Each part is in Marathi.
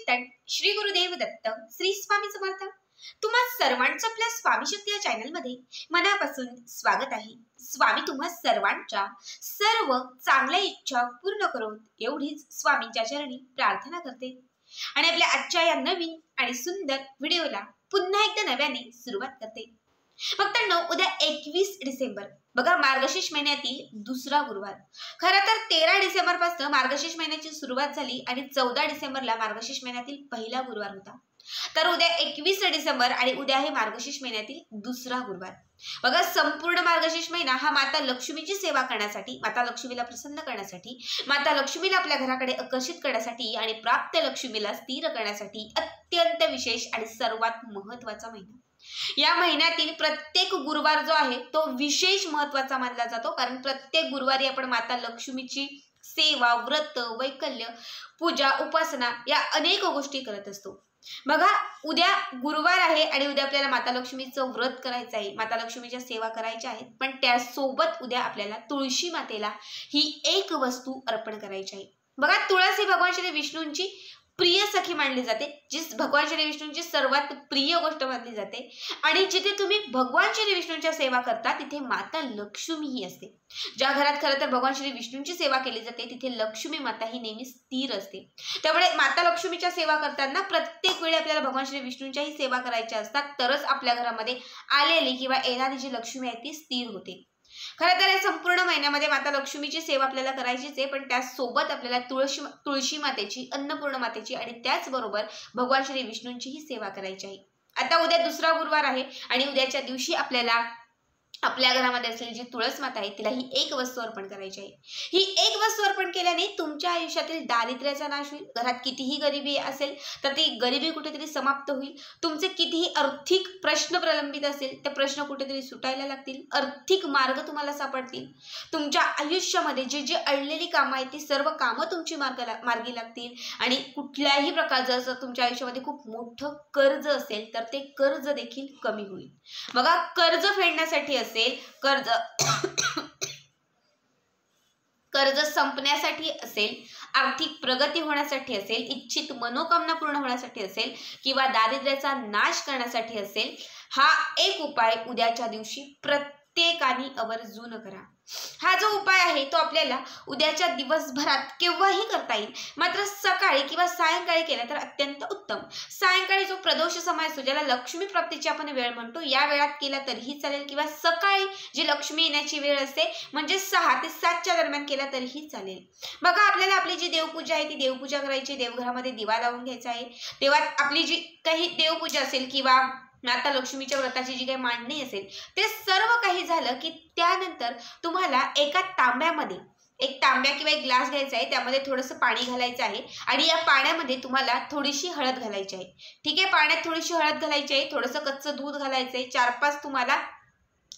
कीर्तन श्री गुरुदेव दत्त श्री स्वामी समर्थ। तुम्हा सर्वांचं आपल्या स्वामी शक्ती या चॅनल मध्ये मनापासून स्वागत आहे। स्वामी तुम्हा सर्वांच्या सर्व चांगल्या इच्छा पूर्ण करून एवढीच स्वामींच्या चरणी प्रार्थना करते आणि आपल्या आजच्या या नवीन आणि सुंदर व्हिडिओला पुन्हा एकदा नव्याने सुरुवात करते। भक्तांनो, उद्या 21 डिसेंबर बघा, मार्गशीर्ष महिन्यातील दुसरा गुरुवार। खरं तर 13 डिसेंबर पासून मार्गशीर्ष महिन्याची सुरुवात झाली आणि 14 डिसेंबरला मार्गशीर्ष महिन्यातील पहिला गुरुवार होता। तर उद्या 21 डिसेंबर आणि उद्या आहे मार्गशीर्ष महिन्यातील दुसरा गुरुवार। बघा, संपूर्ण मार्गशीर्ष महिना हा माता लक्ष्मीची सेवा करण्यासाठी, माता लक्ष्मीला प्रसन्न करण्यासाठी, माता लक्ष्मीला आपल्या घराकडे आकर्षित करण्यासाठी आणि प्राप्त लक्ष्मीला स्थिर करण्यासाठी अत्यंत विशेष आणि सर्वात महत्त्वाचा महिना। या महिन्यातील प्रत्येक गुरुवार जो आहे तो विशेष महत्त्वाचा मानला जातो, कारण प्रत्येक गुरुवारी आपण माता लक्ष्मीची सेवा, व्रत, वैकल्य, पूजा, उपासना या अनेक गोष्टी करत असतो। बघा, उद्या गुरुवार आहे आणि उद्या आपल्याला माता लक्ष्मीचं व्रत करायचं आहे, माता लक्ष्मीच्या सेवा करायच्या आहेत, पण त्यासोबत उद्या आपल्याला तुळशी मातेला ही एक वस्तू अर्पण करायची आहे। बघा, तुळस ही भगवान श्री विष्णूंची प्रिय सखी मानली जाते, जी भगवान श्री विष्णूंची सर्वात प्रिय गोष्ट मानली जाते आणि जिथे तुम्ही भगवान श्री विष्णूंच्या सेवा करता तिथे माता लक्ष्मी ही असते। ज्या घरात खरं तर भगवान श्री विष्णूंची सेवा केली जाते तिथे लक्ष्मी माता ही नेहमी स्थिर असते। त्यामुळे माता लक्ष्मीच्या सेवा करताना प्रत्येक वेळी आपल्याला भगवान श्री विष्णूंच्याही सेवा करायच्या असतात, तरच आपल्या घरामध्ये आलेली किंवा येणारी जी लक्ष्मी आहे ती स्थिर होते। खरं तर या संपूर्ण महिन्यामध्ये माता लक्ष्मीची सेवा आपल्याला करायचीच आहे, पण त्यासोबत आपल्याला तुळशी मातेची, अन्नपूर्ण मातेची आणि त्याचबरोबर भगवान श्री विष्णूंचीही सेवा करायची आहे। आता उद्या दुसरा गुरुवार आहे आणि उद्याच्या दिवशी आपल्याला आपल्या घरामध्ये असलेली जी तुळस माता आहे तिला ही एक वस्तू अर्पण करायची आहे। ही एक वस्तू अर्पण केल्याने तुमच्या आयुष्यातील दारिद्र्याचा नाश होईल। घरात कितीही गरिबी असेल तर ती गरिबी कुठेतरी समाप्त होईल। तुमचे कितीही आर्थिक प्रश्न प्रलंबित असेल ते प्रश्न कुठेतरी सुटायला लागतील, आर्थिक मार्ग तुम्हाला सापडतील। तुमच्या आयुष्यामध्ये जी जी अडलेली कामं आहेत ती सर्व कामं तुमची मार्गी लागतील आणि कुठल्याही प्रकारचं जर तुमच्या आयुष्यामध्ये खूप मोठं कर्ज असेल तर ते कर्ज देखील कमी होईल। बघा, कर्ज फेडण्यासाठी असेल, कर्ज संपण्यासाठी असेल, आर्थिक प्रगती होण्यासाठी असेल, इच्छित मनोकामना पूर्ण होण्यासाठी असेल किंवा दारिद्र्याचा नाश करण्यासाठी असेल, हा एक उपाय उद्याच्या दिवशी प्रत्येकाने आवर्जून करा। हा जो उपाय आहे तो आपल्याला उद्याच्या दिवसभरात केव्हाही करता येईल, मात्र सकाळी किंवा सायंकाळी केला तर अत्यंत उत्तम। सायंकाळी जो प्रदोष समय असतो, ज्याला लक्ष्मी प्राप्तीची आपण वेळ म्हणतो, या वेळात केला तरीही चालेल किंवा सकाळी जी लक्ष्मी येण्याची वेळ असते म्हणजे 6 ते 7च्या दरम्यान केला तरीही चालेल। बघा, आपल्याला आपली जी देवपूजा आहे ती देवपूजा करायची, देवघरामध्ये दिवा लावून घ्यायचा आहे। तेव्हा आपली जी काही देवपूजा असेल किंवा माता लक्ष्मीच्या व्रताची जी काही मांडणी असेल ते सर्व काही झालं की त्यानंतर तुम्हाला एका तांब्यामध्ये, एक तांब्या किंवा एक ग्लास घ्यायचा आहे, त्यामध्ये थोडंसं पाणी घालायचं आहे आणि या पाण्यामध्ये तुम्हाला थोडीशी हळद घालायची आहे। ठीक आहे, पाण्यात थोडीशी हळद घालायची आहे, थोडंसं कच्चं दूध घालायचं आहे, 4-5 तुम्हाला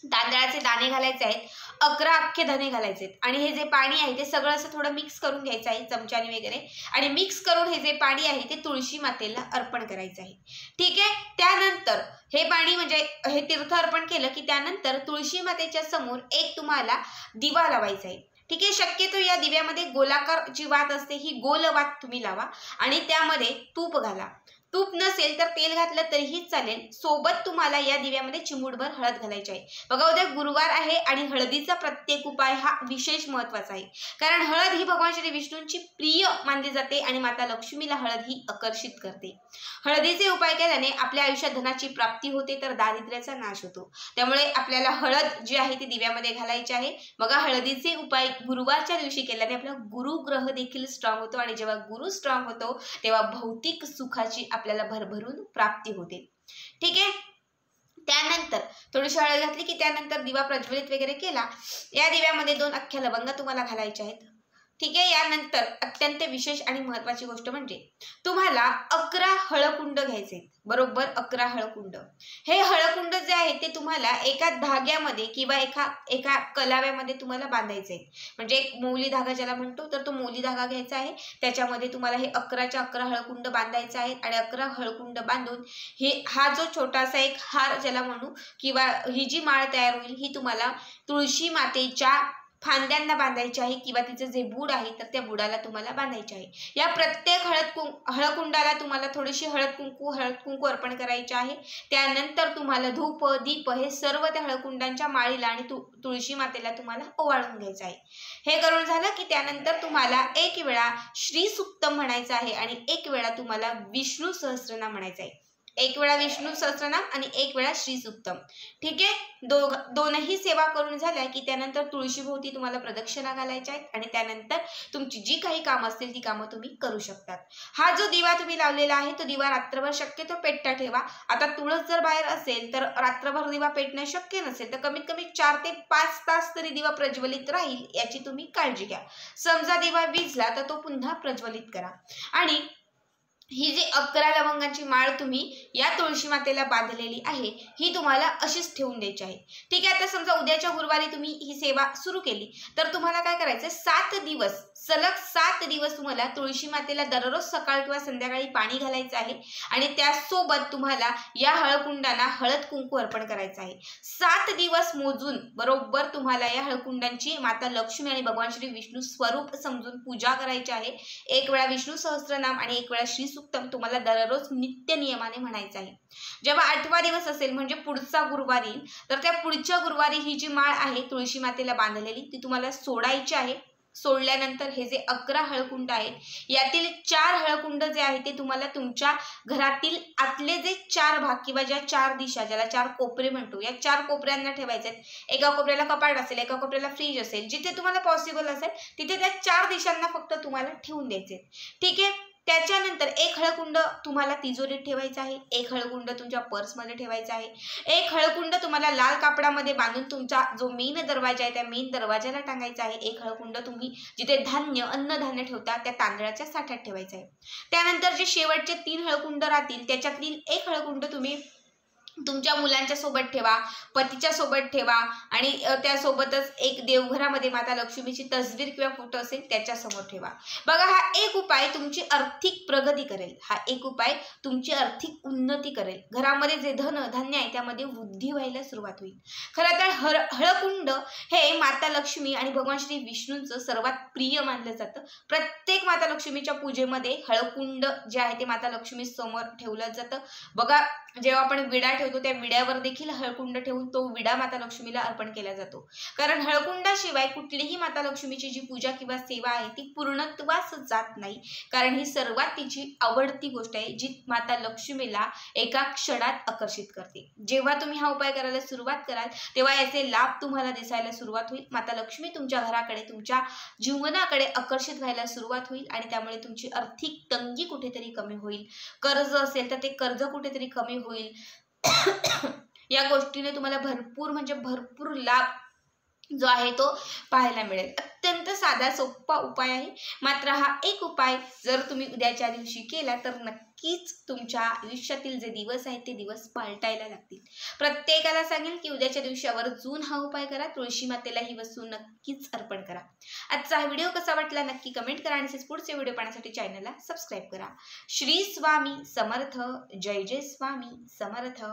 तांदळाचे दाणे घालायचे आहेत, 11 अख्खे धने घालायचे आहेत आणि हे जे पाणी आहे ते सगळं असं थोडं मिक्स करून घ्यायचं आहे चमच्याने वगैरे आणि मिक्स करून हे जे पाणी आहे ते तुळशी मातेला अर्पण करायचं आहे। ठीक आहे, त्यानंतर हे पाणी म्हणजे हे तीर्थ अर्पण केलं की त्यानंतर तुळशी मातेच्या समोर एक तुम्हाला दिवा लावायचा आहे। ठीक आहे, शक्यतो या दिव्यामध्ये गोलाकार जी वात असते ही गोल वात तुम्ही लावा आणि त्यामध्ये तूप घाला। तूप नसेल तर तेल घातलं तरीही चालेल। सोबत तुम्हाला या दिव्यामध्ये चिमूटभर हळद घालायची आहे। बघा, उद्या गुरुवार आहे आणि हळदीचा प्रत्येक उपाय हा विशेष महत्त्वाचा आहे, कारण हळद ही भगवान श्री विष्णूंची प्रिय मानली जाते आणि माता लक्ष्मीला हळद ही आकर्षित करते। हळदीचे उपाय केल्याने आपल्या आयुष्यात धनाची प्राप्ती होते तर दारिद्र्याचा नाश होतो। त्यामुळे आपल्याला हळद जी आहे ती दिव्यामध्ये घालायची आहे। बघा, हळदीचे उपाय गुरुवारच्या दिवशी केल्याने आपला गुरुग्रह देखील स्ट्रॉंग होतो आणि जेव्हा गुरु स्ट्रॉंग होतो तेव्हा भौतिक सुखाची आपल्याला भरभरून प्राप्ती होते। ठीक आहे, त्यानंतर थोडीशी हळद घातली की त्यानंतर दिवा प्रज्वलित वगैरे केला, या दिव्यामध्ये 2 अख्ख्या लवंगा तुम्हाला घालायच्या आहेत। ठीक आहे, यानंतर अत्यंत विशेष आणि महत्त्वाची गोष्ट म्हणजे तुम्हाला 11 हळकुंड घ्यायचे, बरोबर 11 हळकुंड। हे हळकुंड जे आहे ते तुम्हाला एका धाग्यामध्ये किंवा एका कलाव्यामध्ये तुम्हाला बांधायचे आहेत, म्हणजे एक मौली धागा ज्याला म्हणतो तर तो मौली धागा घ्यायचा आहे, त्याच्यामध्ये तुम्हाला हे 11च्या 11 हळकुंड बांधायचे आहेत आणि 11 हळकुंड बांधून हा जो छोटासा एक हार ज्याला म्हणू किंवा ही जी माळ तयार होईल ही तुम्हाला तुळशी मातेच्या फांद्यांना बांधायची आहे किंवा तिचं जे बुड आहे तर त्या बुडाला तुम्हाला बांधायचे आहे. या प्रत्येक हळकुंडाला तुम्हाला थोडीशी हळद कुंकू अर्पण करायचे आहे. त्यानंतर तुम्हाला धूप दीप हे सर्व त्या हळकुंडांच्या माळीला आणि तुळशी मातेला तुम्हाला ओवाळून घ्यायचं आहे. हे करून झालं की त्यानंतर तुम्हाला एक वेळा श्री सुक्तम म्हणायचं आहे आणि एक वेळा तुम्हाला विष्णू सहस्त्रनाम म्हणायचं आहे. एक वेळा विष्णू सहस्त्रनाम आणि एक वेळा श्री सुक्तम. ठीक आहे, दोनही सेवा करून झाल्या की त्यानंतर तुळशीभोवती तुम्हाला प्रदक्षिणा घालायच्या आहेत आणि त्यानंतर तुमची जी काही कामं असतील ती कामं तुम्ही करू शकतात. हा जो दिवा तुम्ही लावलेला आहे तो दिवा रात्रभर शक्यतो पेटता ठेवा. आता तुळस जर बाहेर असेल तर रात्रभर दिवा पेटणं शक्य नसेल तर कमीत कमी 4 ते 5 तास तरी दिवा प्रज्वलित राहील याची तुम्ही काळजी घ्या. समजा दिवा विझला तर तो पुन्हा प्रज्वलित करा. आणि ही जी 11 लवंगाची माळ तुम्ही या तुळशी मातेला बांधलेली आहे ही तुम्हाला अशीच ठेवून द्यायची आहे. ठीक आहे, आता समजा उद्याच्या गुरुवारी तुम्ही ही सेवा सुरू केली तर तुम्हाला काय करायचं, 7 दिवस सलग 7 दिवस तुम्हाला तुळशी मातेला दररोज सकाळ किंवा संध्याकाळी पाणी घालायचं आहे आणि त्यासोबत तुम्हाला या हळकुंडांना हळद कुंकू अर्पण करायचं आहे. 7 दिवस मोजून बरोबर तुम्हाला या हळकुंडांची माता लक्ष्मी आणि भगवान श्री विष्णू स्वरूप समजून पूजा करायची आहे. एक वेळा विष्णू सहस्त्रनाम आणि एक वेळा श्री सुक्तम तुम्हाला दररोज नित्य नियमाने म्हणायचं आहे. जेव्हा 8वा दिवस असेल म्हणजे पुढचा गुरुवारी तर त्या पुढच्या गुरुवारी ही जी माळ आहे तुळशी मातेला बांधलेली ती तुम्हाला सोडायची आहे. सोडल्यानंतर हे जे 11 हळकुंड आहेत यातील 4 हळकुंड जे आहे ते तुम्हाला तुमच्या घरातील आतले जे 4 भाग किंवा ज्या 4 दिशा ज्याला 4 कोपरे म्हणतो या 4 कोपऱ्यांना ठेवायचे आहेत. एका कोपऱ्याला कपाट असेल, एका कोपऱ्याला फ्रीज असेल, जिथे तुम्हाला पॉसिबल असेल तिथे त्या 4 दिशांना फक्त तुम्हाला ठेवून द्यायचे. ठीक आहे, त्याच्यानंतर एक हळकुंड तुम्हाला तिजोरीत ठेवायचं आहे, एक हळकुंड तुमच्या पर्समध्ये ठेवायचं आहे, एक हळकुंड तुम्हाला लाल कापडामध्ये बांधून तुमचा जो मेन दरवाजा आहे त्या मेन दरवाजाला टांगायचा आहे, एक हळकुंड तुम्ही जिथे अन्नधान्य ठेवता त्या तांदळाच्या साठ्यात ठेवायचं आहे. त्यानंतर जे शेवटचे 3 हळकुंड राहतील त्याच्यातील एक हळकुंड तुम्ही तुमच्या मुलांच्या सोबत ठेवा, पतीच्या सोबत ठेवा आणि त्यासोबतच एक देवघरामध्ये माता लक्ष्मीची तस्वीर किंवा फोटो असेल त्याच्या समोर ठेवा. बघा, हा एक उपाय तुमची आर्थिक प्रगती करेल, हा एक उपाय तुमची आर्थिक उन्नती करेल. घरामध्ये जे धन धान्य आहे त्यामध्ये वृद्धी व्हायला सुरुवात होईल. खरं तर हळकुंड हे माता लक्ष्मी आणि भगवान श्री विष्णूंचं सर्वात प्रिय मानलं जातं. प्रत्येक माता लक्ष्मीच्या पूजेमध्ये हळकुंड जे आहे ते माता लक्ष्मी समोर ठेवलं जातं. बघा, जेव्हा आपण विडा ठेवतो त्या विड्यावर देखील हळकुंड ठेवून तो विडा माता लक्ष्मीला अर्पण केला जातो. कारण हळकुंडाशिवाय कुठलीही माता लक्ष्मीची जी पूजा किंवा सेवा आहे ती पूर्णत्वास जात नाही. कारण ही सर्वात तिची आवडती गोष्ट आहे जी माता लक्ष्मीला एका क्षणात आकर्षित करते. जेव्हा तुम्ही हा उपाय करायला सुरुवात कराल तेव्हा याचे लाभ तुम्हाला दिसायला सुरुवात होईल. माता लक्ष्मी तुमच्या घराकडे तुमच्या जीवनाकडे आकर्षित व्हायला सुरुवात होईल आणि त्यामुळे तुमची आर्थिक तंगी कुठेतरी कमी होईल. कर्ज असेल तर ते कर्ज कुठेतरी कमी होईल. या गोष्टीने तुम्हाला भरपूर म्हणजे भरपूर लाभ जो आहे तो पाहायला मिळेल. अत्यंत साधा सोपा उपाय आहे. मात्र हा एक उपाय जर तुम्ही उद्याच्या दिवशी केला तर नक्कीच तुमच्या आयुष्यातील जे दिवस आहेत ते दिवस पालटायला लागतील. प्रत्येकाला सांगेल की उद्याच्या दिवशी आवर्जून हा उपाय करा. तुळशी मातेला ही वस्तू नक्कीच अर्पण करा. आजचा हा व्हिडिओ कसा वाटला नक्की कमेंट करा आणि पुढचे व्हिडिओ पाहण्यासाठी चॅनलला सबस्क्राईब करा. श्री स्वामी समर्थ. जय जय स्वामी समर्थ.